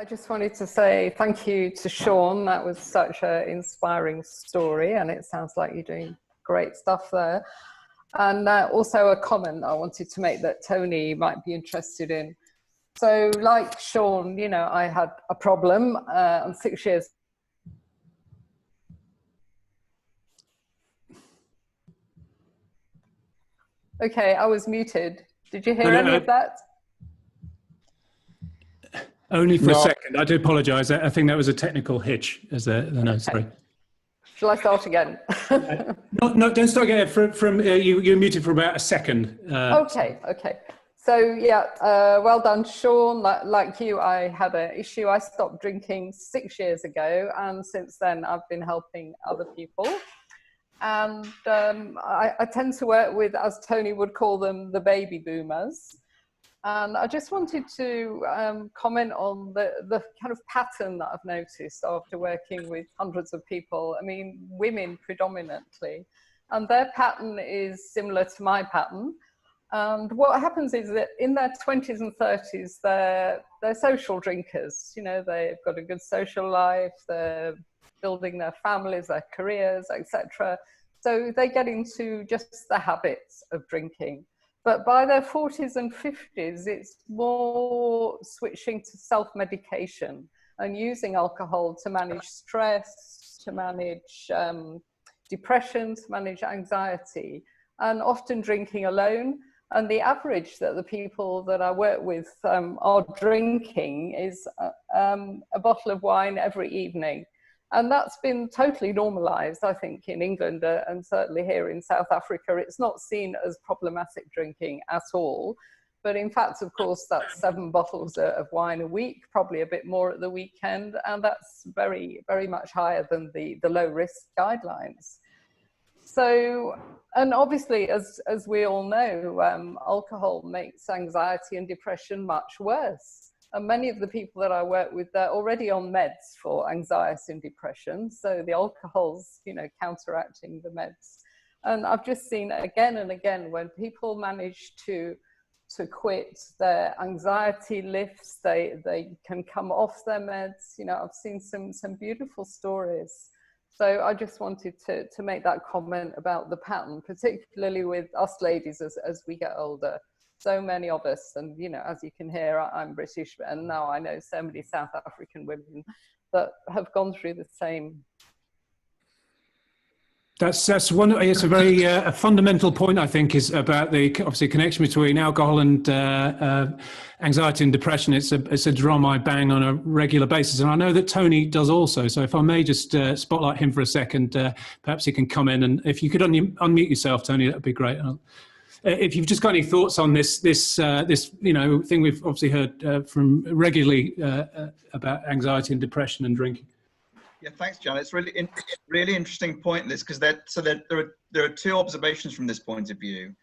I just wanted to say thank you to Sean. That was such an inspiring story, and it sounds like you're doing great stuff there. And also a comment I wanted to make that Tony might be interested in. So like Sean, you know, I had a problem. I'm 6 years. Okay, I was muted. Did you hear any of that? Only for a second. I do apologise. I think that was a technical hitch. No, sorry. Shall I start again? No, don't start again. You're muted for about a second. Okay. So yeah, well done, Sean. Like you, I had an issue. I stopped drinking 6 years ago, and since then I've been helping other people. And I tend to work with, as Tony would call them, the baby boomers. And I just wanted to comment on the kind of pattern that I've noticed after working with hundreds of people. I mean, women predominantly, and their pattern is similar to my pattern. And what happens is that in their 20s and 30s, they're social drinkers. You know, they've got a good social life, they're building their families, their careers, etc. So they get into just the habits of drinking. But by their 40s and 50s, it's more switching to self-medication and using alcohol to manage stress, to manage depression, to manage anxiety, and often drinking alone. And the average that the people that I work with are drinking is a bottle of wine every evening. And that's been totally normalized, I think, in England and certainly here in South Africa. It's not seen as problematic drinking at all. But in fact, of course, that's 7 bottles of wine a week, probably a bit more at the weekend. And that's very, very much higher than the low risk guidelines. So, and obviously, as we all know, alcohol makes anxiety and depression much worse. And many of the people that I work with, they're already on meds for anxiety and depression. So the alcohol's, you know, counteracting the meds. And I've just seen again and again when people manage to quit, their anxiety lifts, they can come off their meds. You know, I've seen some beautiful stories. So I just wanted to make that comment about the pattern, particularly with us ladies as we get older. So many of us, and you know, as you can hear, I'm British, and now I know so many South African women that have gone through the same. That's one. It's a very a fundamental point, I think, is about the obviously connection between alcohol and anxiety and depression. It's a drum I bang on a regular basis, and I know that Tony does also. So if I may just spotlight him for a second, perhaps he can come in, and if you could unmute yourself, Tony, that would be great. If you've just got any thoughts on this you know thing we've obviously heard from regularly about anxiety and depression and drinking. Yeah, thanks, John. It's really interesting point. This because there are 2 observations from this point of view.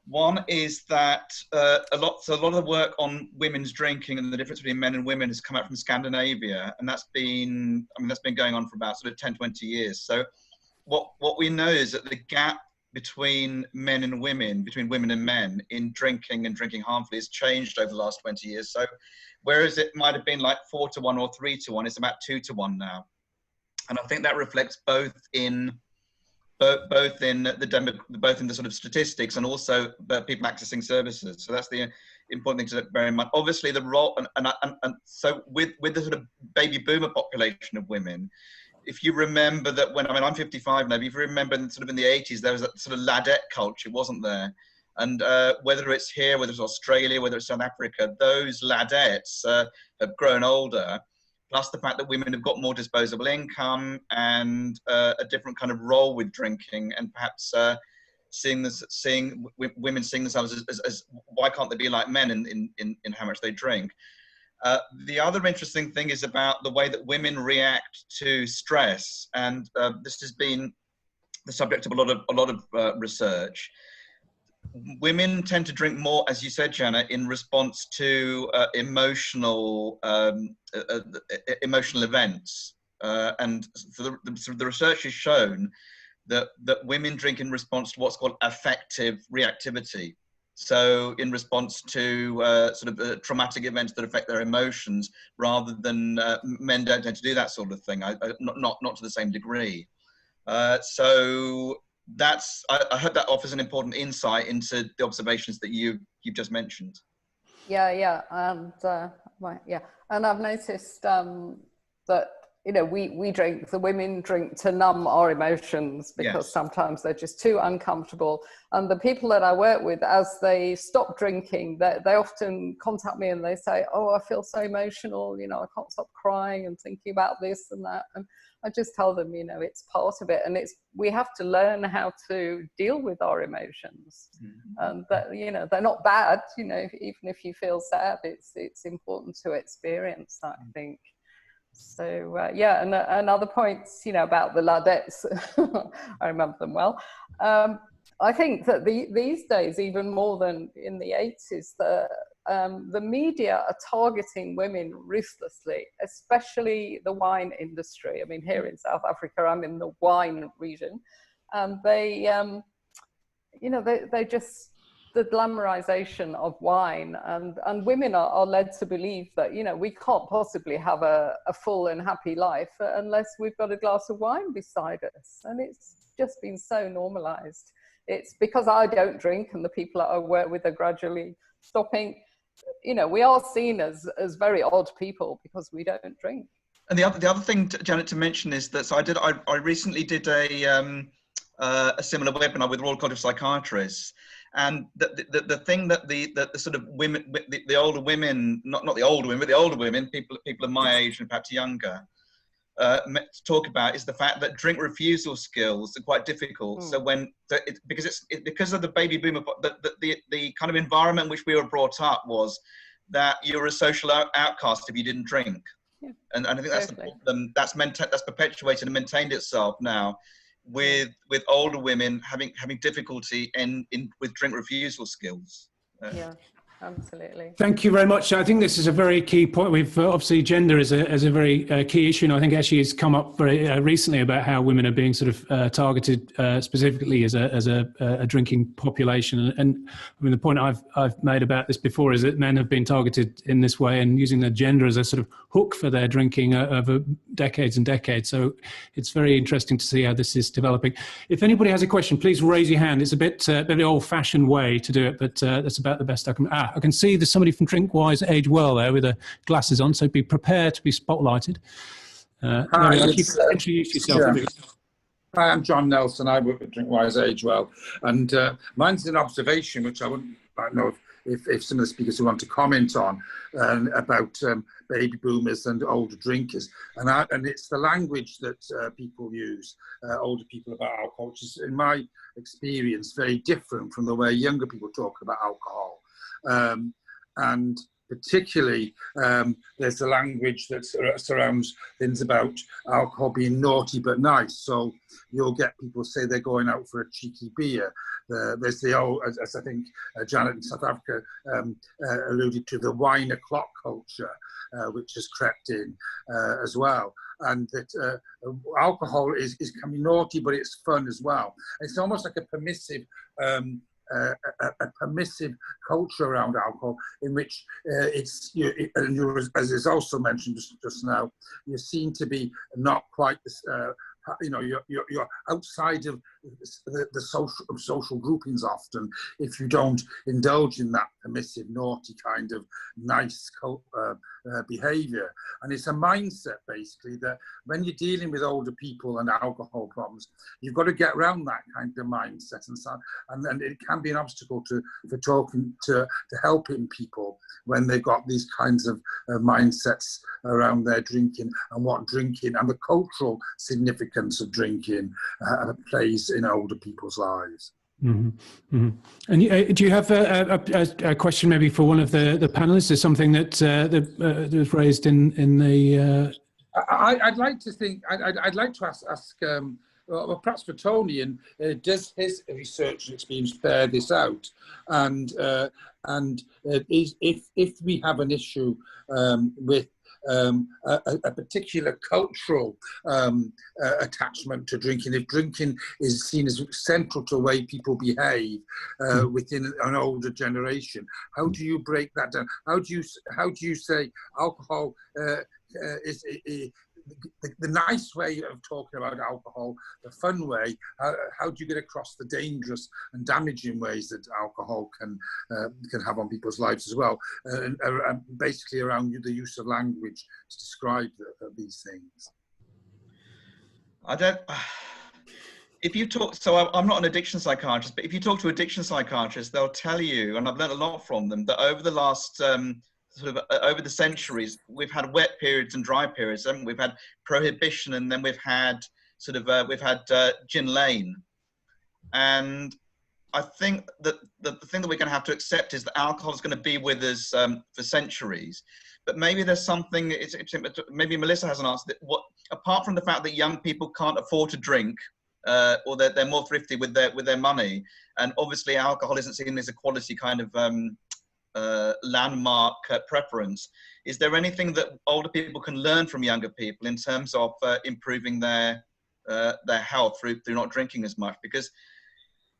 One is that a lot of the work on women's drinking and the difference between men and women has come out from Scandinavia, and that's been going on for about sort of 10-20 years. So what we know is that the gap between men and women, between women and men in drinking and drinking harmfully has changed over the last 20 years. So whereas it might have been like 4-to-1 or 3-to-1, it's about 2-to-1 now. And I think that reflects both in the sort of statistics and also people accessing services. So that's the important thing to bear in mind. Obviously the role, and so with the sort of baby boomer population of women, if you remember that I'm 55 now, but if you remember sort of in the 80s, there was that sort of ladette culture, wasn't there? And whether it's here, whether it's Australia, whether it's South Africa, those ladettes have grown older, plus the fact that women have got more disposable income and a different kind of role with drinking, and perhaps seeing women seeing themselves as why can't they be like men in how much they drink. The other interesting thing is about the way that women react to stress, and this has been the subject of a lot of research. Women tend to drink more, as you said, Jana, in response to emotional events, and so the research has shown that women drink in response to what's called affective reactivity. So in response to sort of traumatic events that affect their emotions, rather than men don't tend to do that sort of thing, not to the same degree. So I hope that offers an important insight into the observations that you've just mentioned. Yeah, and yeah, and I've noticed that we drink, the women drink to numb our emotions because sometimes they're just too uncomfortable. And the people that I work with, as they stop drinking, they often contact me and they say, "Oh, I feel so emotional. I can't stop crying and thinking about this and that." And I just tell them, it's part of it, and we have to learn how to deal with our emotions, and that they're not bad. Even if you feel sad, it's important to experience that, I think. So yeah, and another points, about the Ladettes, I remember them well. I think that these days, even more than in the 80s, the media are targeting women ruthlessly, especially the wine industry. I mean, here in South Africa, I'm in the wine region, and they just, the glamorization of wine, and women are led to believe that we can't possibly have a full and happy life unless we've got a glass of wine beside us, and it's just been so normalized. It's because I don't drink and the people that I work with are gradually stopping. We are seen as very odd people because we don't drink. And the other thing, Janet, to mention is that I recently did a similar webinar with Royal College of Psychiatrists, and the thing that the sort of women, the older women, not the older women, but the older women, people of my age and perhaps younger, talk about is the fact that drink refusal skills are quite difficult. So because of the baby boomer, the kind of environment in which we were brought up was that you were a social outcast if you didn't drink. Yeah, and I think that's the problem that's perpetuated and maintained itself now with older women having difficulty with drink refusal skills. Yeah, absolutely. Thank you very much. I think this is a very key point. We've obviously gender is a very key issue, and I think actually it's come up very recently about how women are being sort of targeted specifically as a drinking population. And I mean, the point I've made about this before is that men have been targeted in this way and using their gender as a sort of hook for their drinking over decades and decades. So it's very interesting to see how this is developing. If anybody has a question, please raise your hand. It's a bit old-fashioned way to do it, but that's about the best I can. I can see there's somebody from Drinkwise Age Well there with the glasses on, so be prepared to be spotlighted. Hi, introduce yourself. Yeah. Hi, I'm John Nelson. I work at Drinkwise Age Well, and mine's an observation which I don't know if some of the speakers who want to comment on about baby boomers and older drinkers, and it's the language that people use, older people, about alcohol, which is, in my experience, very different from the way younger people talk about alcohol. And particularly, there's a language that surrounds things about alcohol being naughty but nice. So you'll get people say they're going out for a cheeky beer. There's the old, as I think Janet in South Africa alluded to, the wine o'clock culture, which has crept in as well. And that alcohol is can be naughty, but it's fun as well. It's almost like a permissive permissive culture around alcohol, in which it's as is also mentioned just now, you're seen to be not quite this, you're outside of the social groupings often if you don't indulge in that permissive, naughty kind of nice behaviour. And it's a mindset basically that when you're dealing with older people and alcohol problems, you've got to get around that kind of mindset, and then it can be an obstacle for talking to helping people when they've got these kinds of mindsets around their drinking and what drinking and the cultural significance of drinking plays in older people's lives. Mm-hmm. Mm-hmm. And do you have a question maybe for one of the panelists? Is something that was raised in the? I'd like to think. I'd like to ask well, perhaps for Tony, and does his research and experience bear this out? And if we have an issue with a particular cultural attachment to drinking. If drinking is seen as central to the way people behave within an older generation, how do you break that down? How do you say alcohol is the nice way of talking about alcohol, the fun way? How do you get across the dangerous and damaging ways that alcohol can have on people's lives as well? And basically around the use of language to describe these things. I don't. If you talk, so I'm not an addiction psychiatrist, but if you talk to addiction psychiatrists, they'll tell you, and I've learned a lot from them, that over the last over the centuries, we've had wet periods and dry periods, and we've had prohibition, and then we've had gin lane, and I think that the thing that we're going to have to accept is that alcohol is going to be with us for centuries. But maybe there's something. Maybe Melissa hasn't answered it. What, apart from the fact that young people can't afford to drink, or they're more thrifty with their money, and obviously alcohol isn't seen as a quality kind of landmark preference. Is there anything that older people can learn from younger people in terms of improving their health through not drinking as much? Because,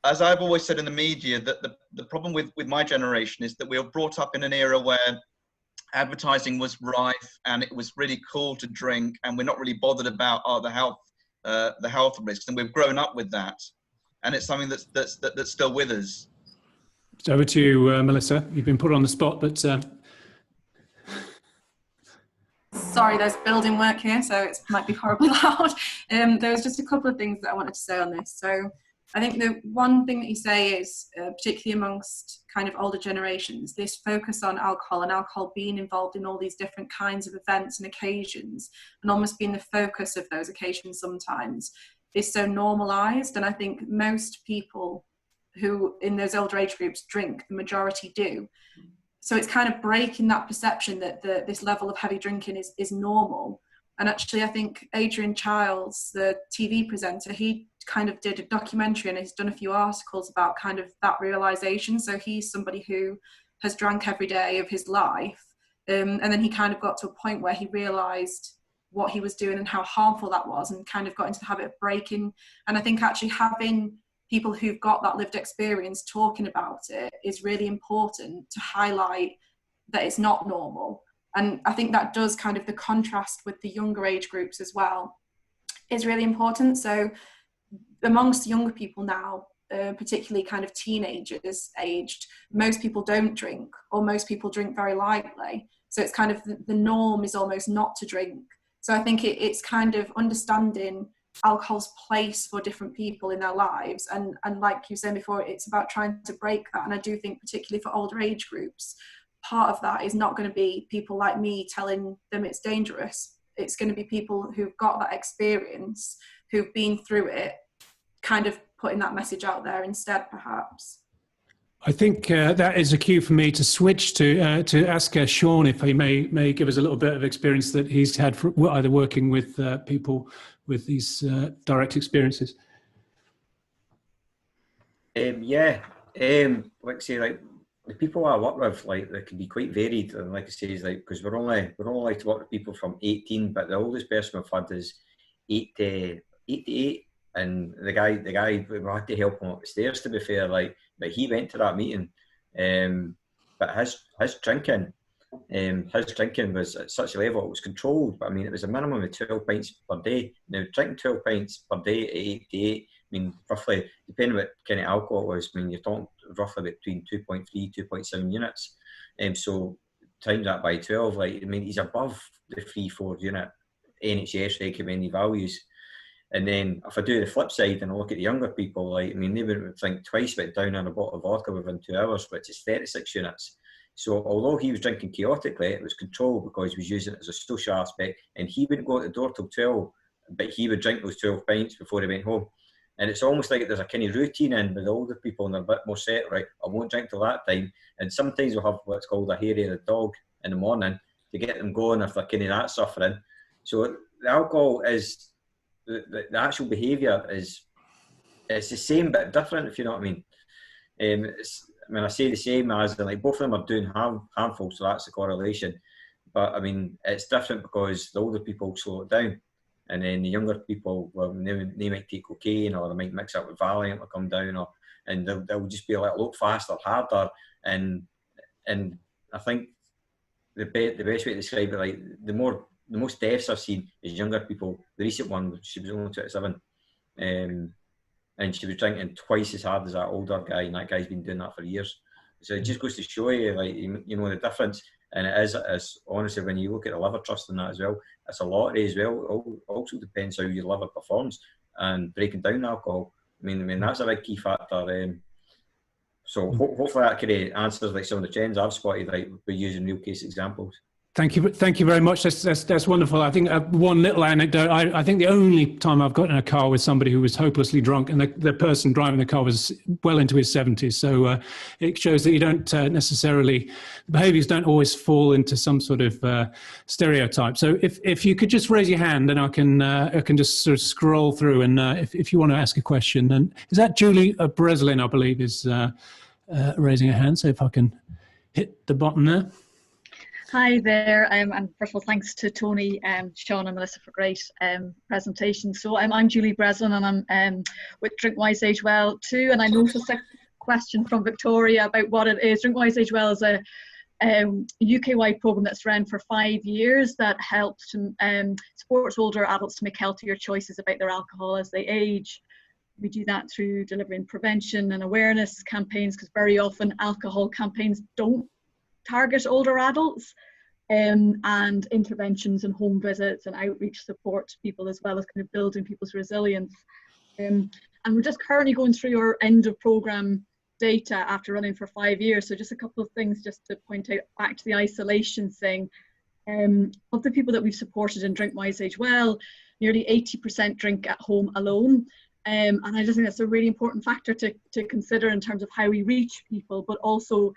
as I've always said in the media, that the problem with my generation is that we were brought up in an era where advertising was rife and it was really cool to drink, and we're not really bothered about the health risks, and we've grown up with that, and it's something that's still with us. So over to you, Melissa. You've been put on the spot, but sorry, there's building work here, so it might be horribly loud. There was just a couple of things that I wanted to say on this. So I think the one thing that you say is, particularly amongst kind of older generations, this focus on alcohol and alcohol being involved in all these different kinds of events and occasions, and almost being the focus of those occasions sometimes, is so normalized. And I think most people who in those older age groups drink, the majority do. So it's kind of breaking that perception that this level of heavy drinking is normal. And actually, I think Adrian Childs, the TV presenter, he kind of did a documentary and he's done a few articles about kind of that realization. So he's somebody who has drank every day of his life. And then he kind of got to a point where he realized what he was doing and how harmful that was, and kind of got into the habit of breaking. And I think actually having people who've got that lived experience talking about it is really important to highlight that it's not normal. And I think that does kind of the contrast with the younger age groups as well is really important. So amongst younger people now, particularly kind of teenagers aged, most people don't drink, or most people drink very lightly. So it's kind of the norm is almost not to drink. So I think it's kind of understanding alcohol's place for different people in their lives. And like you said before, it's about trying to break that. And I do think particularly for older age groups, part of that is not going to be people like me telling them it's dangerous. It's going to be people who've got that experience, who've been through it, kind of putting that message out there instead, perhaps. I think that is a cue for me to switch to ask Sean if he may give us a little bit of experience that he's had for either working with people with these direct experiences. Like I say, like the people I work with, like they can be quite varied, and like I say, is like because we're only allowed to work with people from 18, but the oldest person we've had is 88. And the guy, we had to help him up the stairs, to be fair, but he went to that meeting. But his drinking was at such a level, it was controlled, but I mean, it was a minimum of 12 pints per day. Now, drinking 12 pints per day at 88, I mean, roughly, depending on what kind of alcohol it was, I mean, you're talking roughly between 2.3, 2.7 units. So, times that by 12, like, I mean, he's above the 3-4 unit NHS recommended values. And then if I do the flip side and I look at the younger people, like, I mean, they would think twice about down on a bottle of vodka within 2 hours, which is 36 units. So although he was drinking chaotically, it was controlled because he was using it as a social aspect, and he wouldn't go out the door till 12, but he would drink those 12 pints before he went home. And it's almost like there's a kind of routine in with the older people, and they're a bit more set, right, I won't drink till that time. And sometimes we'll have what's called a hairy of the dog in the morning to get them going if they're kind of that suffering. So the alcohol is... The actual behaviour it's the same but different, if you know what I mean. I say the same as like both of them are doing harmful, so that's the correlation. but I mean, it's different because the older people slow it down. And then the younger people, well, they might take cocaine, or they might mix up with Valiant or come down, and they'll just be a little faster, harder. And I think the best way to describe it, like the most deaths I've seen is younger people. The recent one, she was only 27, and she was drinking twice as hard as that older guy, and that guy's been doing that for years. So it just goes to show you, like, you know, the difference. And it is honestly, when you look at the liver trust and that as well, it's a lottery as well. It also depends how your liver performs and breaking down alcohol. I mean that's a big key factor. So hopefully that kind of answers like some of the trends I've spotted, like by using real case examples. Thank you very much. That's wonderful. I think one little anecdote. I think the only time I've got in a car with somebody who was hopelessly drunk, and the person driving the car was well into his 70s. So it shows that you don't necessarily, behaviours don't always fall into some sort of stereotype. So if you could just raise your hand, then I can just sort of scroll through, and if you want to ask a question, and is that Julie Breslin, I believe, is raising her hand. So if I can hit the button there. Hi there, and first of all, thanks to Tony, Sean and Melissa for great presentation. So I'm Julie Breslin, and I'm with Drinkwise Age Well too, and I noticed a question from Victoria about what it is. Drinkwise Age Well is a UK-wide programme that's run for 5 years that helps to supports older adults to make healthier choices about their alcohol as they age. We do that through delivering prevention and awareness campaigns, because very often alcohol campaigns don't target older adults, and interventions and home visits and outreach support to people, as well as kind of building people's resilience. And we're just currently going through our end of programme data after running for 5 years. So just a couple of things just to point out, back to the isolation thing. Of the people that we've supported in Drinkwise Age Well, nearly 80% drink at home alone. And I just think that's a really important factor to consider in terms of how we reach people, but also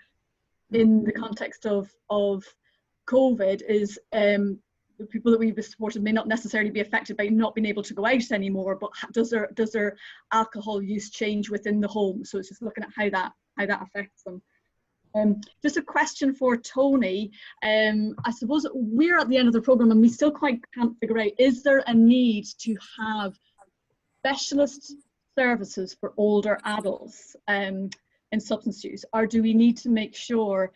in the context of COVID, is the people that we've supported may not necessarily be affected by not being able to go out anymore, but does their alcohol use change within the home? So it's just looking at how that affects them. Just a question for Tony. I suppose we're at the end of the programme and we still quite can't figure out, is there a need to have specialist services for older adults in substance use, or do we need to make sure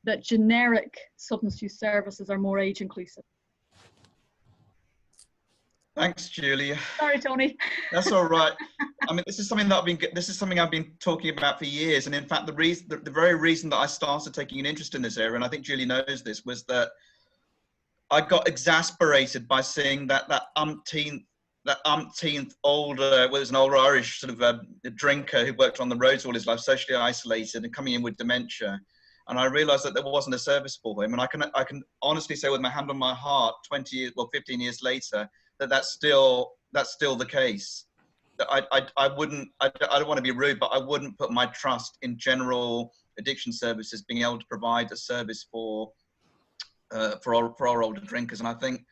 that generic substance use services are more age inclusive? Thanks, Julie. Sorry, Tony. That's all right. I mean, this is something I've been talking about for years, and in fact, the very reason that I started taking an interest in this area, and I think Julie knows this, was that I got exasperated by seeing that umpteenth older, was an older Irish sort of a drinker who worked on the roads all his life, socially isolated and coming in with dementia. And I realized that there wasn't a service for him. And I can honestly say with my hand on my heart, 15 years later, that's still the case. That I don't want to be rude, but I wouldn't put my trust in general addiction services being able to provide a service for our older drinkers. And I think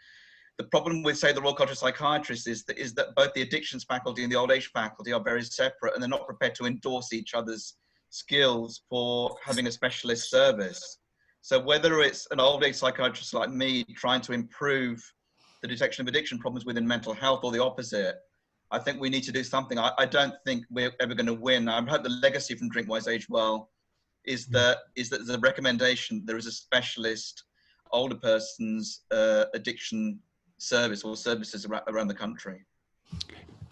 the problem with, say, the Royal College of Psychiatrists is that both the addictions faculty and the old age faculty are very separate, and they're not prepared to endorse each other's skills for having a specialist service. So whether it's an old age psychiatrist like me trying to improve the detection of addiction problems within mental health, or the opposite, I think we need to do something. I don't think we're ever going to win. I hope the legacy from Drinkwise Age Well is that there's a recommendation, there is a specialist older person's addiction service or services around the country.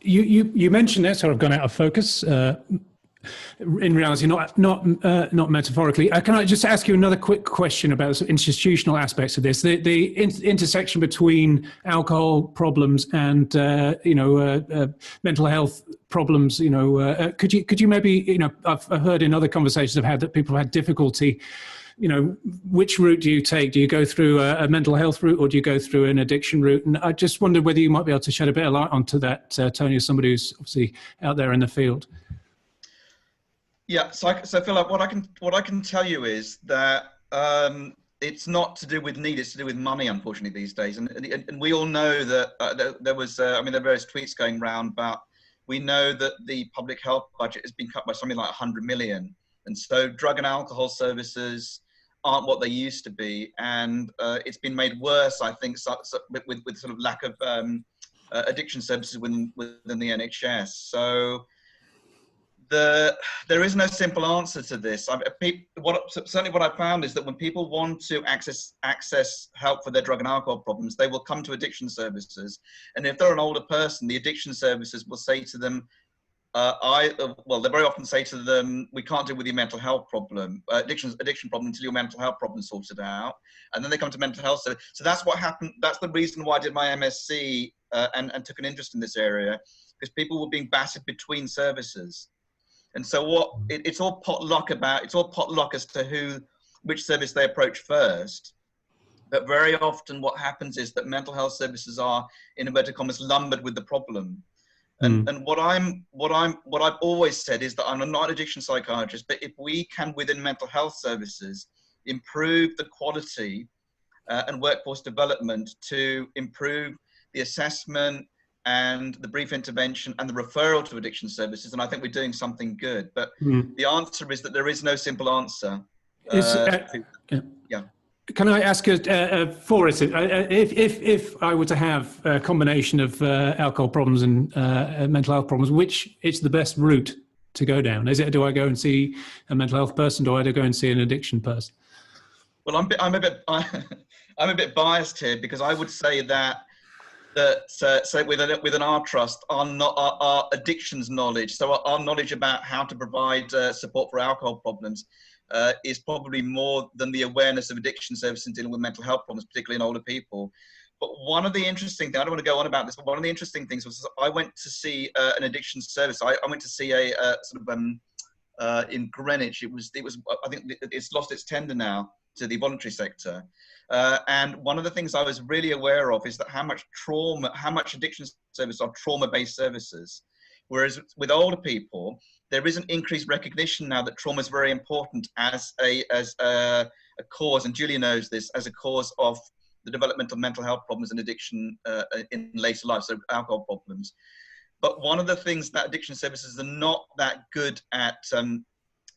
You mentioned that sort of gone out of focus. In reality, not metaphorically. Can I just ask you another quick question about the institutional aspects of this? The intersection between alcohol problems and mental health problems. Could you maybe I've heard in other conversations I've had that people have had difficulty. Which route do you take? Do you go through a mental health route, or do you go through an addiction route? And I just wondered whether you might be able to shed a bit of light onto that, Tony, as somebody who's obviously out there in the field. Yeah, so Phil, what I can tell you is that it's not to do with need; it's to do with money, unfortunately, these days. And we all know that there was, there are various tweets going around about. We know that the public health budget has been cut by something like 100 million, and so drug and alcohol services aren't what they used to be, and it's been made worse, I think, with sort of lack of addiction services within the NHS. So there is no simple answer to this. Certainly what I found is that when people want to access help for their drug and alcohol problems, they will come to addiction services. And if they're an older person, the addiction services will say to them, well, they very often say to them, we can't deal with your mental health problem, addiction problem, until your mental health problem is sorted out. And then they come to mental health. So that's what happened. That's the reason why I did my MSc and took an interest in this area, because people were being battered between services. And so it's all potluck as to which service they approach first. But very often what happens is that mental health services are, in inverted commas, lumbered with the problem. And what I've always said is that I'm not an addiction psychiatrist, but if we can, within mental health services, improve the quality and workforce development to improve the assessment and the brief intervention and the referral to addiction services, and I think we're doing something good. But the answer is that there is no simple answer. Yeah. Can I ask Forrest, if I were to have a combination of alcohol problems and mental health problems, which is the best route to go down? Do I go and see a mental health person, or do I go and see an addiction person? Well, I'm a bit biased here, because I would say that within our trust, our addictions knowledge, so our knowledge about how to provide support for alcohol problems, is probably more than the awareness of addiction services in dealing with mental health problems, particularly in older people. But one of the interesting things, I don't want to go on about this, but one of the interesting things was I went to see an addiction service. I went to see a sort of in Greenwich. It was I think it's lost its tender now to the voluntary sector. And one of the things I was really aware of is that how much addiction services are trauma-based services. Whereas with older people, there is an increased recognition now that trauma is very important as a cause, and Julia knows this, as a cause of the development of mental health problems and addiction in later life, so alcohol problems. But one of the things that addiction services are not that good at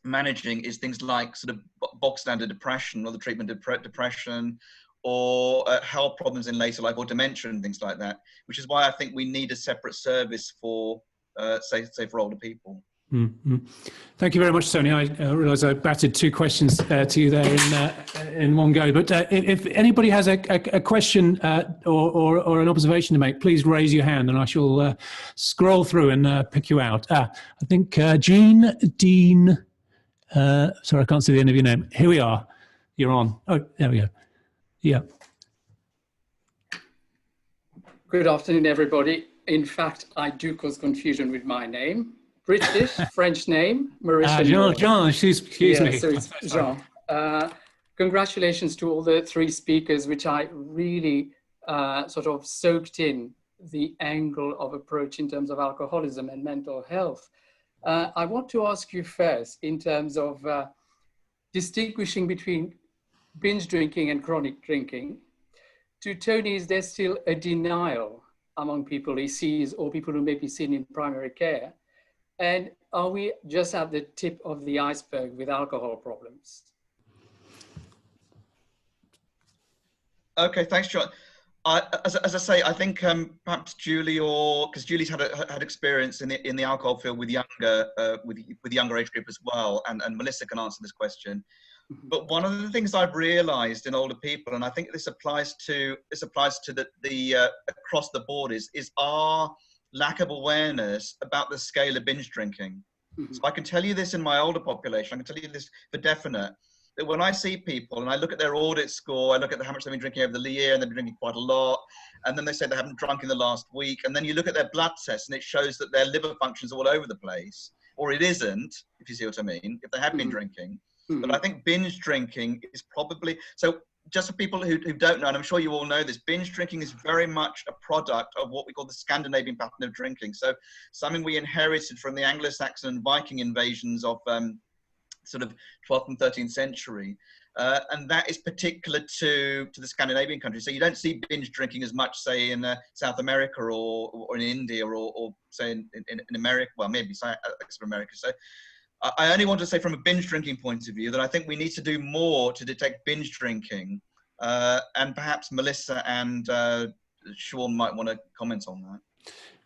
managing is things like sort of bog standard depression, or the treatment of depression, or health problems in later life, or dementia and things like that, which is why I think we need a separate service for, say for older people. Mm-hmm. Thank you very much, Tony. I realise I batted two questions to you there in one go. But if anybody has a question or an observation to make, please raise your hand, and I shall scroll through and pick you out. I think Jean Dean. Sorry, I can't see the end of your name. Here we are. You're on. Oh, there we go. Yeah. Good afternoon, everybody. In fact, I do cause confusion with my name. British, French name, Mauritian. Jean, excuse me. So it's Jean. Congratulations to all the three speakers, which I really sort of soaked in the angle of approach in terms of alcoholism and mental health. I want to ask you first, in terms of distinguishing between binge drinking and chronic drinking. To Tony, is there still a denial among people he sees, or people who may be seen in primary care? And are we just at the tip of the iceberg with alcohol problems? Okay, thanks, John. As I say, I think perhaps Julie, because Julie's had experience in the alcohol field with younger age group as well, and Melissa can answer this question. But one of the things I've realised in older people, and I think this applies to the across the board, is our lack of awareness about the scale of binge drinking. So I can tell you this in my older population. I can tell you this for definite, that when I see people and I look at their audit score, I look at how much they've been drinking over the year, and they've been drinking quite a lot, and then they say they haven't drunk in the last week, and then you look at their blood tests and it shows that their liver function's all over the place, or it isn't, if you see what I mean, if they have been drinking. But I think binge drinking is probably, so just for people who don't know, and I'm sure you all know this, binge drinking is very much a product of what we call the Scandinavian pattern of drinking. So something we inherited from the Anglo-Saxon and Viking invasions of sort of 12th and 13th century. And that is particular to the Scandinavian countries. So you don't see binge drinking as much, say, in South America or in India or say in America, well, maybe America. So I only want to say from a binge drinking point of view that I think we need to do more to detect binge drinking. And perhaps Melissa and Sean might want to comment on that.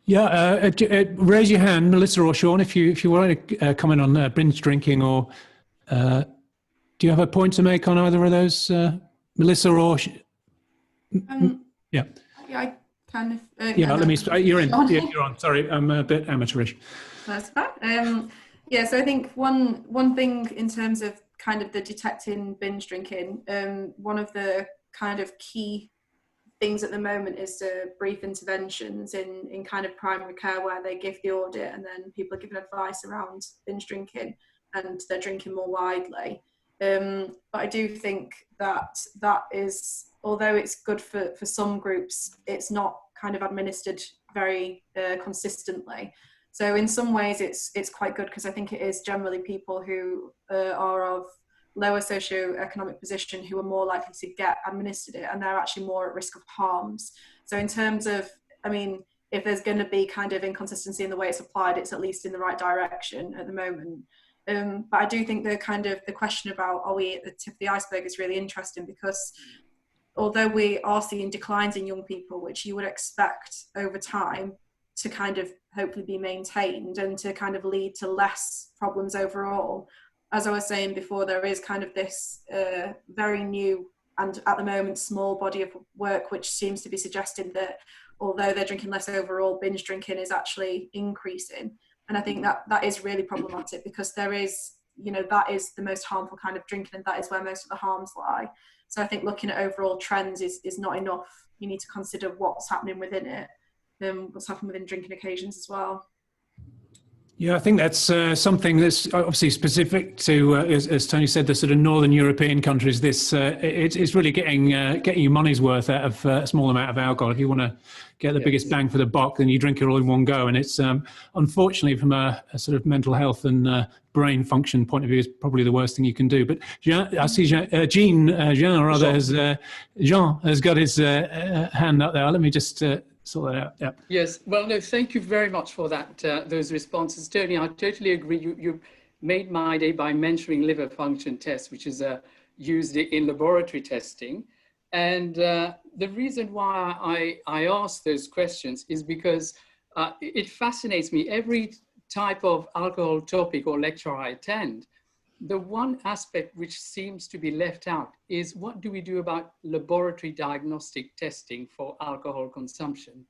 Yeah, raise your hand, Melissa or Sean, if you want to comment on binge drinking, or do you have a point to make on either of those, Melissa or? Yeah. Yeah, I kind of. Yeah, let me. You're in. Yeah, you're on. Sorry, I'm a bit amateurish. That's fine. Yeah, so I think one thing in terms of kind of the detecting binge drinking, one of the kind of key things at the moment is the brief interventions in kind of primary care, where they give the audit and then people are given advice around binge drinking and they're drinking more widely. But I do think that is, although it's good for some groups, it's not kind of administered very consistently. So in some ways it's quite good, because I think it is generally people who are of lower socioeconomic position who are more likely to get administered it, and they're actually more at risk of harms. So in terms of, I mean, if there's going to be kind of inconsistency in the way it's applied, it's at least in the right direction at the moment. But I do think the question about are we at the tip of the iceberg is really interesting, because although we are seeing declines in young people, which you would expect over time to kind of hopefully be maintained and to kind of lead to less problems overall, as I was saying before, there is kind of this very new and at the moment small body of work which seems to be suggesting that although they're drinking less overall, binge drinking is actually increasing. And I think that is really problematic, because there is, you know, that is the most harmful kind of drinking, and that is where most of the harms lie. So I think looking at overall trends is not enough. You need to consider what's happening within it, what's happening within drinking occasions as well. Yeah, I think that's something that's obviously specific to, as Tony said, the sort of Northern European countries. This it's really getting you money's worth out of a small amount of alcohol. If you want to get the biggest bang for the buck, then you drink it all in one go. And it's unfortunately, from a sort of mental health and brain function point of view, is probably the worst thing you can do. But I see Jean has got his hand up there. Let me just sort that out. Yeah. Yes. Well, no, thank you very much for that. Those responses, Tony. I totally agree. You made my day by mentioning liver function tests, which is used in laboratory testing. And the reason why I ask those questions is because it fascinates me. Every type of alcohol topic or lecture I attend, the one aspect which seems to be left out is what do we do about laboratory diagnostic testing for alcohol consumption?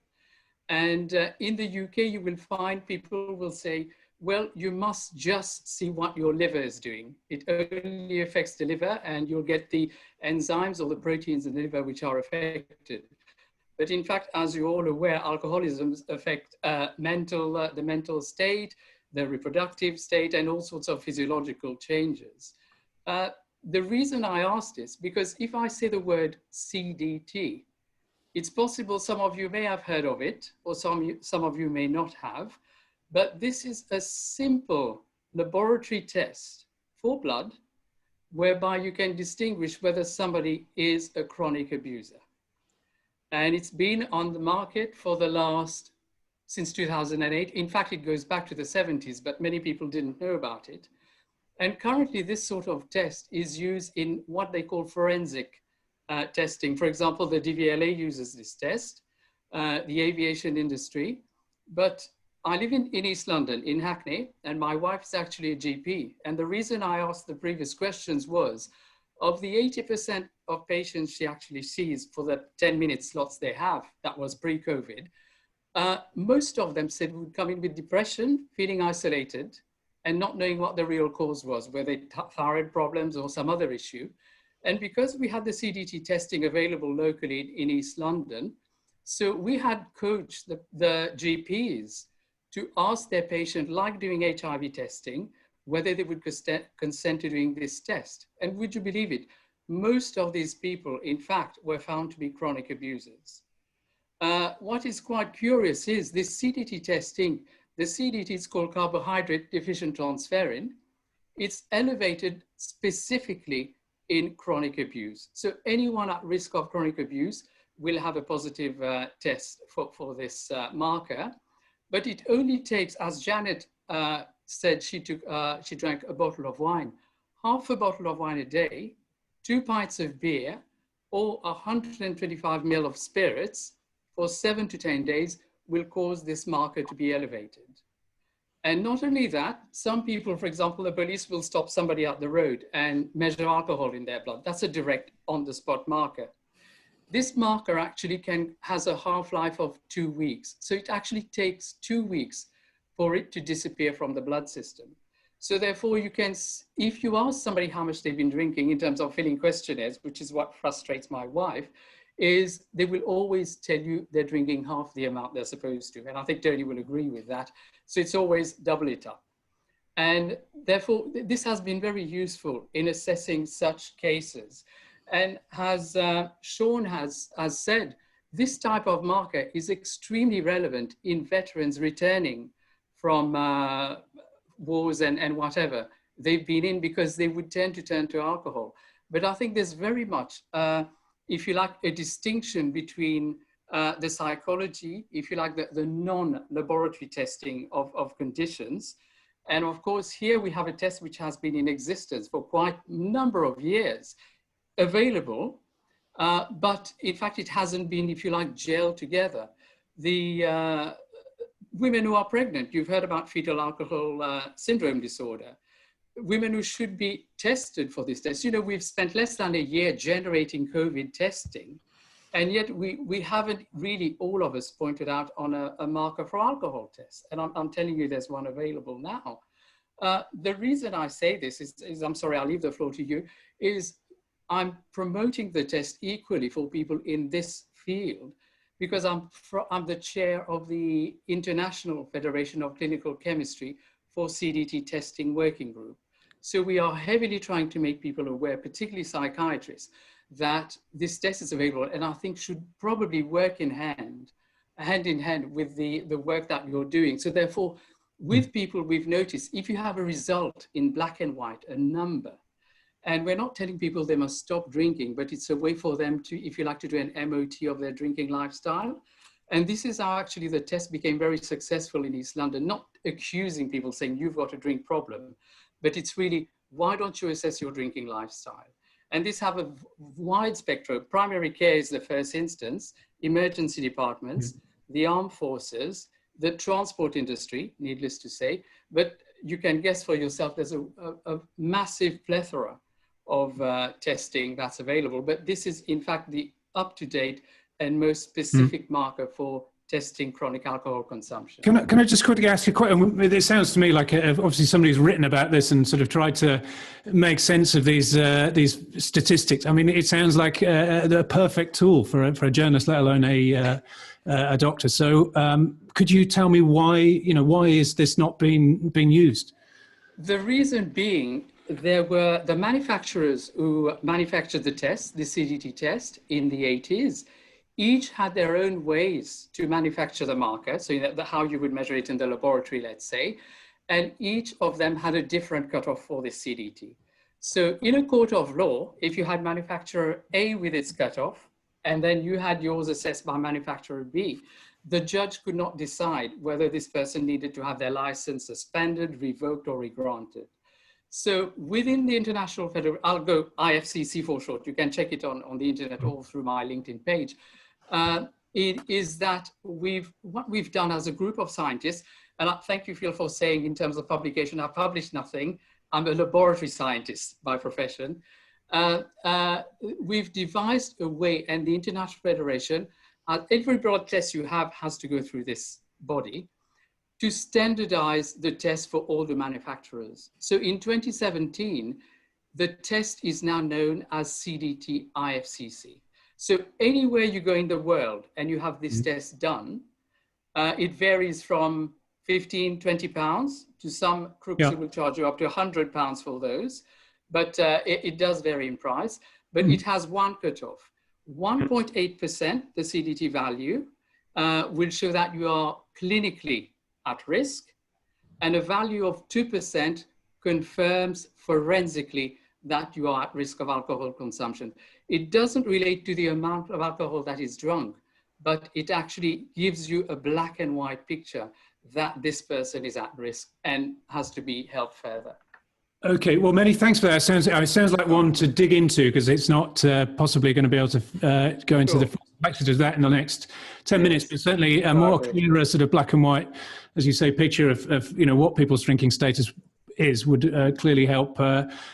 And in the UK, you will find people will say, well, you must just see what your liver is doing. It only affects the liver, and you'll get the enzymes or the proteins in the liver which are affected. But in fact, as you're all aware, alcoholism affects the mental state, the reproductive state, and all sorts of physiological changes. The reason I ask this, because if I say the word CDT, it's possible some of you may have heard of it, or some of you may not have, but this is a simple laboratory test for blood, whereby you can distinguish whether somebody is a chronic abuser. And it's been on the market for since 2008. In fact, it goes back to the 70s, but many people didn't know about it. And currently this sort of test is used in what they call forensic testing. For example, the DVLA uses this test, the aviation industry. But I live in East London, in Hackney, and my wife is actually a GP. And the reason I asked the previous questions was, of the 80% of patients she actually sees for the 10-minute slots they have, that was pre-COVID, most of them said would come in with depression, feeling isolated, and not knowing what the real cause was, whether thyroid problems or some other issue. And because we had the CDT testing available locally in East London, so we had coached the GPs to ask their patient, like doing HIV testing, whether they would consent to doing this test. And would you believe it? Most of these people, in fact, were found to be chronic abusers. What is quite curious is this CDT testing, the CDT is called carbohydrate deficient transferrin. It's elevated specifically in chronic abuse. So anyone at risk of chronic abuse will have a positive test for this marker. But it only takes, as Janet said she drank a bottle of wine. Half a bottle of wine a day, 2 pints of beer, or 125 ml of spirits for 7 to 10 days will cause this marker to be elevated. And not only that, some people, for example, the police will stop somebody at the road and measure alcohol in their blood. That's a direct on-the-spot marker. This marker actually has a half-life of 2 weeks. So it actually takes 2 weeks for it to disappear from the blood system. So therefore you can, if you ask somebody how much they've been drinking in terms of filling questionnaires, which is what frustrates my wife, is they will always tell you they're drinking half the amount they're supposed to. And I think Tony will agree with that. So it's always double it up. And therefore, this has been very useful in assessing such cases. And as Sean has said, this type of marker is extremely relevant in veterans returning from wars and whatever they've been in, because they would tend to turn to alcohol. But I think there's very much, if you like, a distinction between the psychology, if you like, the non-laboratory testing of conditions. And of course, here we have a test which has been in existence for quite a number of years, available, but in fact, it hasn't been, if you like, gelled together. The women who are pregnant, you've heard about fetal alcohol syndrome disorder. Women who should be tested for this test. You know, we've spent less than a year generating COVID testing, and yet we haven't really, all of us, pointed out on a marker for alcohol test. And I'm telling you, there's one available now. The reason I say this is, I'm sorry, I'll leave the floor to you, is I'm promoting the test equally for people in this field, because I'm the chair of the International Federation of Clinical Chemistry for CDT Testing Working Group. So we are heavily trying to make people aware, particularly psychiatrists, that this test is available, and I think should probably work hand in hand with the work that you're doing. So therefore, with people, we've noticed, if you have a result in black and white, a number, and we're not telling people they must stop drinking, but it's a way for them to, if you like, to do an MOT of their drinking lifestyle. And this is how actually the test became very successful in East London, not accusing people saying you've got a drink problem, but it's really, why don't you assess your drinking lifestyle? And this have a wide spectrum. Primary care is the first instance, emergency departments, the armed forces, the transport industry, needless to say, but you can guess for yourself, there's a massive plethora of testing that's available, but this is in fact the up-to-date and most specific marker for testing chronic alcohol consumption. Can I just quickly ask you a question? It sounds to me like obviously somebody who's written about this and sort of tried to make sense of these statistics. I mean, it sounds like the perfect tool for a journalist, let alone a doctor. So could you tell me why is this not being used? The reason being, there were the manufacturers who manufactured the test, the CDT test in the 80s, each had their own ways to manufacture the marker, so how you would measure it in the laboratory, let's say, and each of them had a different cutoff for the CDT. So in a court of law, if you had manufacturer A with its cutoff, and then you had yours assessed by manufacturer B, the judge could not decide whether this person needed to have their license suspended, revoked, or re-granted. So within the International Federation, I'll go IFCC for short, you can check it on the internet or through my LinkedIn page. It is that what we've done as a group of scientists, and I thank you, Phil, for saying in terms of publication, I've published nothing. I'm a laboratory scientist by profession. We've devised a way, and the International Federation, every blood test you have has to go through this body, to standardize the test for all the manufacturers. So in 2017, the test is now known as CDT IFCC. So anywhere you go in the world and you have this test done, it varies from 15, 20 pounds to some crooks who will charge you up to 100 pounds for those. But it does vary in price, but it has one cutoff. 1.8%, the CDT value, will show that you are clinically at risk, and a value of 2% confirms forensically that you are at risk of alcohol consumption. It doesn't relate to the amount of alcohol that is drunk, but it actually gives you a black and white picture that this person is at risk and has to be helped further. Okay, well, many thanks for that. It sounds like one to dig into, because it's not possibly going to be able to go into the complexities of that in the next 10 minutes, but certainly a more clearer sort of black and white, as you say, picture of what people's drinking status is would clearly help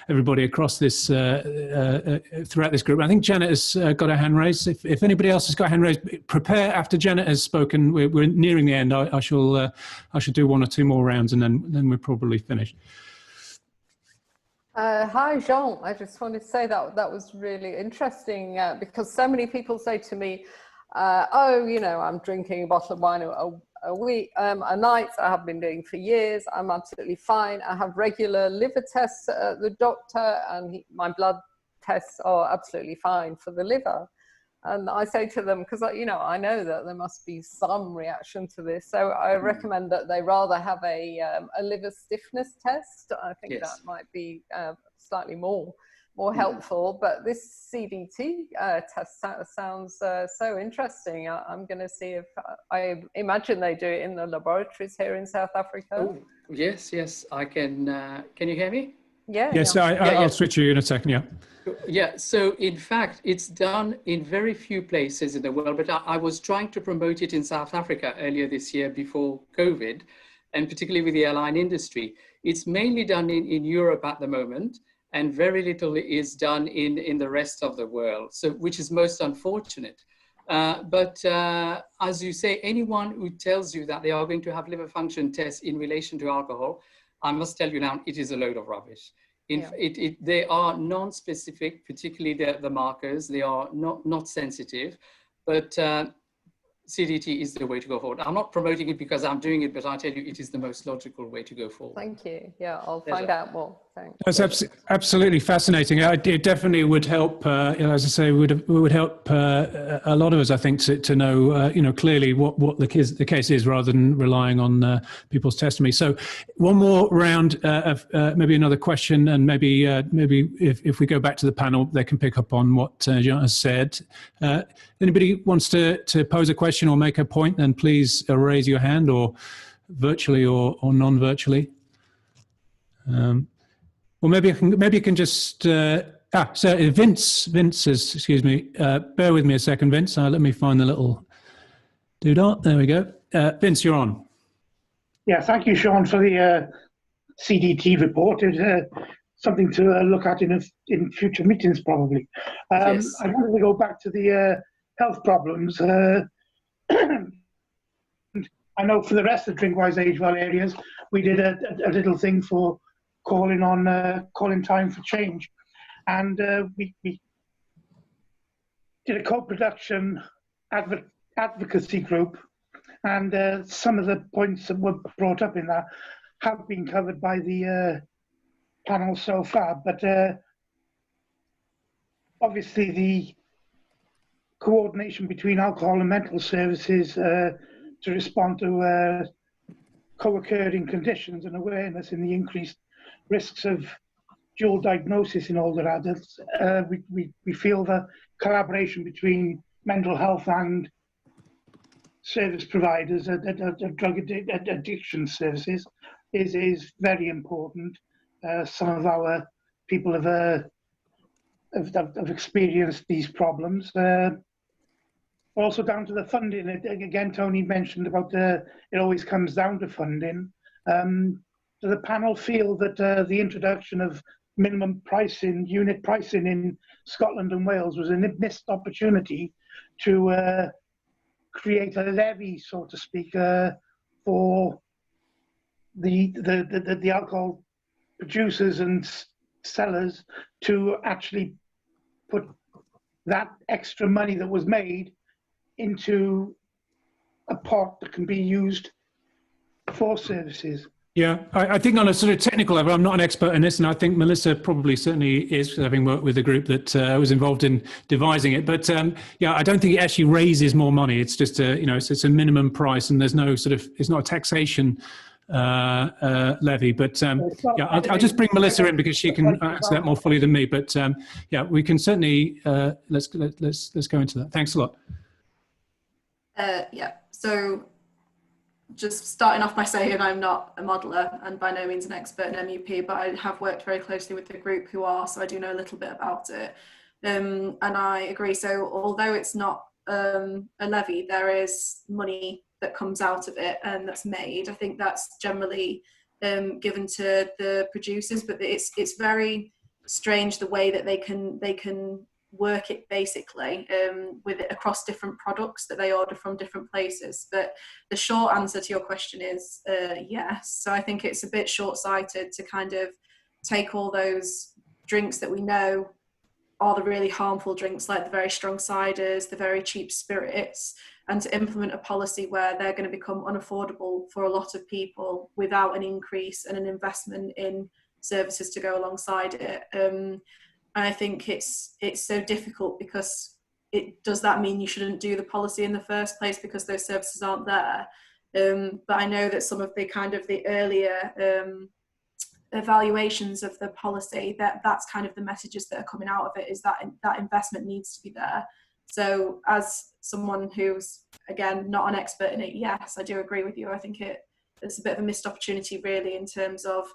everybody across this throughout this group. I think Janet has got her hand raised. If anybody else has got a hand raised, prepare after Janet has spoken. We're nearing the end. I shall do one or two more rounds, and then we're probably finished. Hi, Jean. I just wanted to say that was really interesting because so many people say to me, oh, I'm drinking a bottle of wine a week, a night. I have been doing for years. I'm absolutely fine. I have regular liver tests at the doctor, and my blood tests are absolutely fine for the liver. And I say to them, because I know that there must be some reaction to this, so I recommend that they rather have a liver stiffness test. I think that might be slightly more helpful. But this CDT test sounds so interesting. I'm going to see if I imagine they do it in the laboratories here in South Africa. Oh, yes, I can. Can you hear me? Yeah. Yes, yeah. I'll switch you in a second. Yeah. Yeah, so in fact, it's done in very few places in the world, but I was trying to promote it in South Africa earlier this year before COVID, and particularly with the airline industry. It's mainly done in Europe at the moment, and very little is done in the rest of the world, so which is most unfortunate. But as you say, anyone who tells you that they are going to have liver function tests in relation to alcohol, I must tell you now, it is a load of rubbish. They are non-specific, particularly the markers. They are not sensitive, but CDT is the way to go forward. I'm not promoting it because I'm doing it, but I tell you, it is the most logical way to go forward. Thank you. Yeah, I'll find out more. Thanks. That's absolutely fascinating. It definitely would help, as I say, would help a lot of us, I think, to know, clearly what the case is, rather than relying on people's testimony. So, one more round of maybe another question, and maybe if we go back to the panel, they can pick up on what Jean has said. Anybody wants to pose a question or make a point, then please raise your hand, or virtually or non-virtually. Well, maybe you can just so Vince says, excuse me, bear with me a second, Vince. Let me find the little doodle. There we go. Vince, you're on. Yeah, thank you, Sean, for the CDT report. It's something to look at in future meetings, probably. Yes. I wanted to go back to the health problems. I know for the rest of Drinkwise Age Well areas, we did a little thing for calling time for change, and we did a co-production advocacy group, and some of the points that were brought up in that have been covered by the panel so far, but obviously the coordination between alcohol and mental services to respond to co-occurring conditions and awareness in the increased risks of dual diagnosis in older adults. We feel the collaboration between mental health and service providers, drug addiction services, is very important. Some of our people have experienced these problems. Also down to the funding. Again, Tony mentioned about it always comes down to funding. Do the panel feel that the introduction of minimum pricing, unit pricing in Scotland and Wales was a missed opportunity to create a levy, so to speak, for the alcohol producers and sellers to actually put that extra money that was made into a pot that can be used for services? Yeah, I think on a sort of technical level, I'm not an expert in this, and I think Melissa probably certainly is, having worked with the group that was involved in devising it. But yeah, I don't think it actually raises more money. It's just it's a minimum price, and there's no sort of, it's not a taxation levy. But yeah, I'll just bring Melissa in because she can answer that more fully than me. But yeah, we can certainly let's go into that. Thanks a lot. Yeah. So just starting off by saying I'm not a modeller and by no means an expert in MUP, but I have worked very closely with the group who are, so I do know a little bit about it. And I agree. So although it's not a levy, there is money that comes out of it and that's made. I think that's generally given to the producers, but it's very strange the way that they can work it basically with it across different products that they order from different places. But the short answer to your question is yes. So I think it's a bit short-sighted to kind of take all those drinks that we know are the really harmful drinks, like the very strong ciders, the very cheap spirits, and to implement a policy where they're going to become unaffordable for a lot of people without an increase and an investment in services to go alongside it. And I think it's so difficult because does that mean you shouldn't do the policy in the first place because those services aren't there? But I know that some of the kind of the earlier evaluations of the policy, that's kind of the messages that are coming out of it, is that that investment needs to be there. So as someone who's, again, not an expert in it, yes, I do agree with you. I think it's a bit of a missed opportunity really in terms of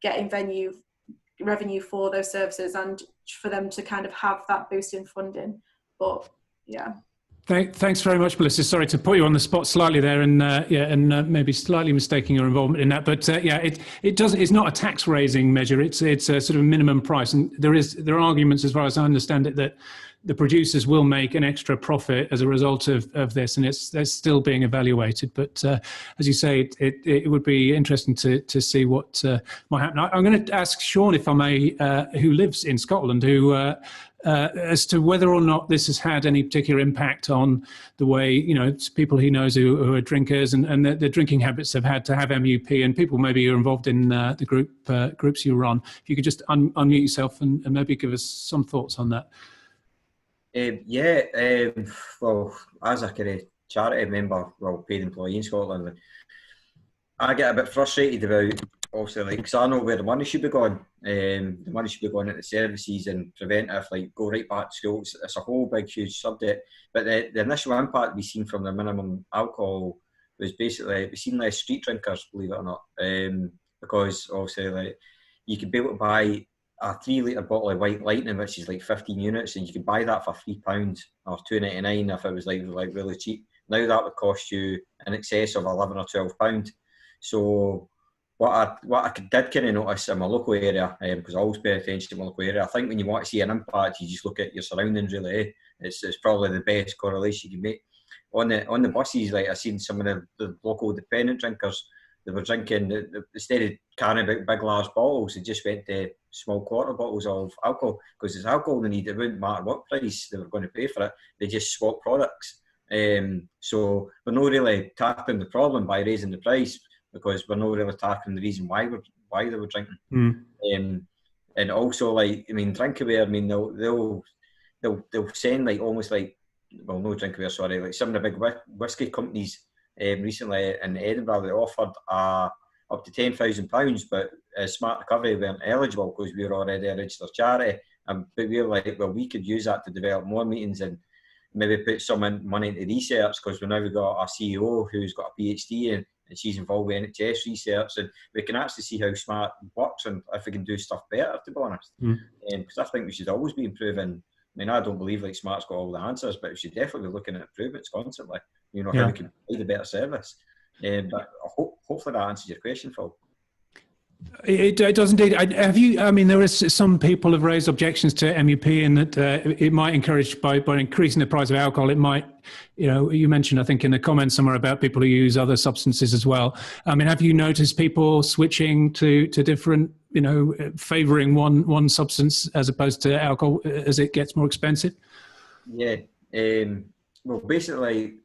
getting revenue for those services and for them to kind of have that boost in funding. But yeah. Thanks very much, Melissa. Sorry to put you on the spot slightly there, and maybe slightly mistaking your involvement in that. But it's not a tax raising measure. It's a sort of minimum price, and there are arguments, as far as I understand it, that the producers will make an extra profit as a result of this, and they're still being evaluated. But as you say, it would be interesting to see what might happen. I'm going to ask Sean, if I may, who lives in Scotland, as to whether or not this has had any particular impact on the way, people he knows who are drinkers and the drinking habits they've had to have MUP, and people maybe who are involved in the groups you run. If you could just unmute yourself and maybe give us some thoughts on that. Well, as a kind of charity member, paid employee in Scotland, I get a bit frustrated about, obviously, because I know where the money should be going. The money should be going into services and preventive, go right back to school. It's a whole big, huge subject. But the initial impact we've seen from the minimum alcohol was basically, we've seen less street drinkers, believe it or not, because obviously, you could be able to buy a 3 litre bottle of White Lightning, which is 15 units, and you could buy that for £3 or £2.99 if it was really cheap. Now that would cost you in excess of £11 or £12. So what I did kind of notice in my local area, because I always pay attention to my local area, I think when you want to see an impact, you just look at your surroundings really. It's probably the best correlation you can make. On the buses, I've seen some of the local dependent drinkers, they were drinking, instead of carrying about big large bottles, they just went to small quarter bottles of alcohol, because it's alcohol they need. It wouldn't matter what price they were going to pay for it, they just swap products. So we're not really tackling the problem by raising the price, because we're not really tackling the reason why they were drinking. And also, Drinkaware, they'll send almost no Drinkaware, sorry, some of the big whiskey companies recently in Edinburgh, they offered up to £10,000, but Smart Recovery weren't eligible because we were already a registered charity. But we were we could use that to develop more meetings and maybe put some money into research, because we've got our CEO who's got a PhD and she's involved with NHS research, and we can actually see how Smart works and if we can do stuff better, to be honest. Because I think we should always be improving. I don't believe Smart's got all the answers, but we should definitely be looking at improvements constantly, how we can provide a better service. But hopefully that answers your question, Phil. It does indeed. There is some people have raised objections to MUP in that it might encourage, by increasing the price of alcohol, it might, you mentioned, I think, in the comments somewhere about people who use other substances as well. Have you noticed people switching to different, favouring one substance as opposed to alcohol as it gets more expensive? Yeah. Well, basically,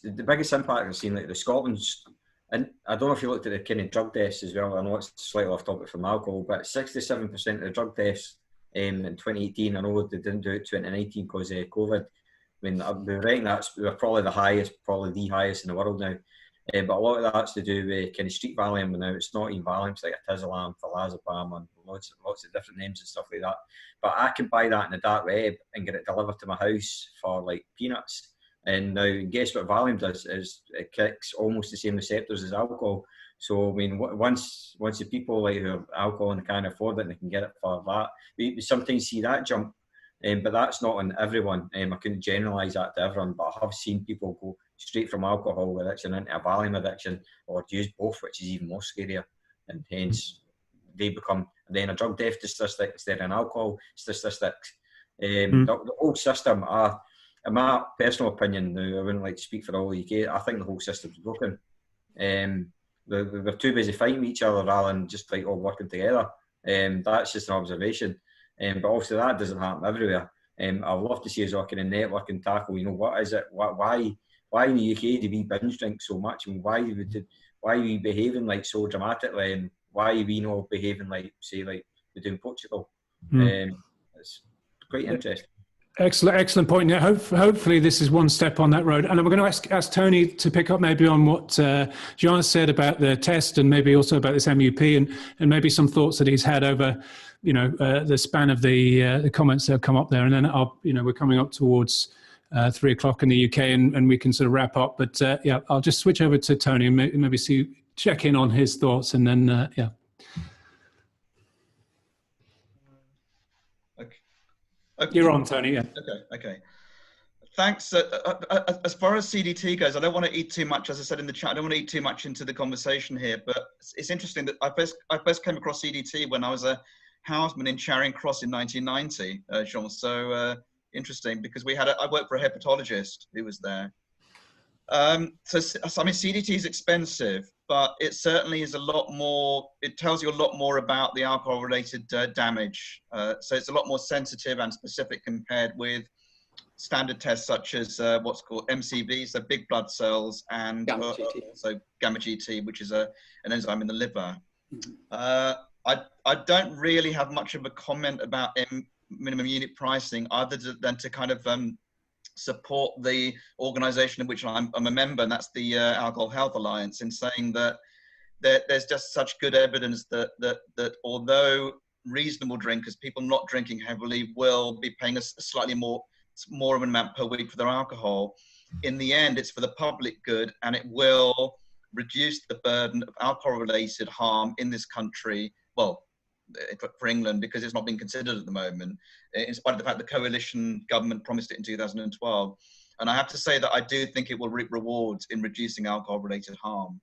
the biggest impact I've seen, the Scotland's, and I don't know if you looked at the kind of drug deaths as well. I know it's slightly off topic from alcohol, but 67% of the drug deaths in 2018, I know they didn't do it 2019 because of COVID. We're right, we're probably the highest in the world now. But a lot of that's to do with kind of street Valium. Now it's not even Valium, it's like Tizolam, Flazepam, and lots of different names and stuff like that. But I can buy that in the dark web and get it delivered to my house for peanuts. And now, guess what Valium does is it kicks almost the same receptors as alcohol. So I mean, once the people like who have alcohol and can't afford it, and they can get it for that, we sometimes see that jump. But that's not on everyone. I couldn't generalise that to everyone, but I have seen people go straight from alcohol addiction into a Valium addiction, or use both, which is even more scarier. And hence, they become then a drug deficit statistic instead of an alcohol statistic. The whole system, in my personal opinion, now, I wouldn't like to speak for all the UK, I think the whole system's broken. We're too busy fighting each other rather than just like all working together. That's just an observation. But obviously that doesn't happen everywhere. I'd love to see us all kind of network and tackle, you know, what is it, why in the UK do we binge drink so much? I mean, why are we behaving like so dramatically, and why are we not behaving like, say, like we do in Portugal? It's quite interesting. Excellent point. Yeah, hopefully this is one step on that road. And we're going to ask Tony to pick up maybe on what John said about the test, and maybe also about this MUP, and maybe some thoughts that he's had over, you know, the span of the comments that have come up there. And then we're coming up towards 3 o'clock in the UK, and we can sort of wrap up. But yeah, I'll just switch over to Tony and maybe check in on his thoughts, and then yeah. Okay. You're on, Tony. Yeah. Okay. Thanks. As far as CDT goes, I don't want to eat too much, as I said in the chat. I don't want to eat too much into the conversation here, but it's interesting that I first came across CDT when I was a houseman in Charing Cross in 1990, Jean. So interesting, because I worked for a hepatologist who was there. So I mean, CDT is expensive, but it certainly is a lot more, it tells you a lot more about the alcohol-related damage. So it's a lot more sensitive and specific compared with standard tests such as what's called MCV, so big blood cells, and also gamma GT, which is an enzyme in the liver. I don't really have much of a comment about minimum unit pricing, other than to kind of support the organization in which I'm a member, and that's the Alcohol Health Alliance, in saying that there's just such good evidence that although reasonable drinkers, people not drinking heavily, will be paying a slightly more of an amount per week for their alcohol, in the end it's for the public good, and it will reduce the burden of alcohol-related harm in this country, well, for England, because it's not being considered at the moment, in spite of the fact the coalition government promised it in 2012. And I have to say that I do think it will reap rewards in reducing alcohol-related harm.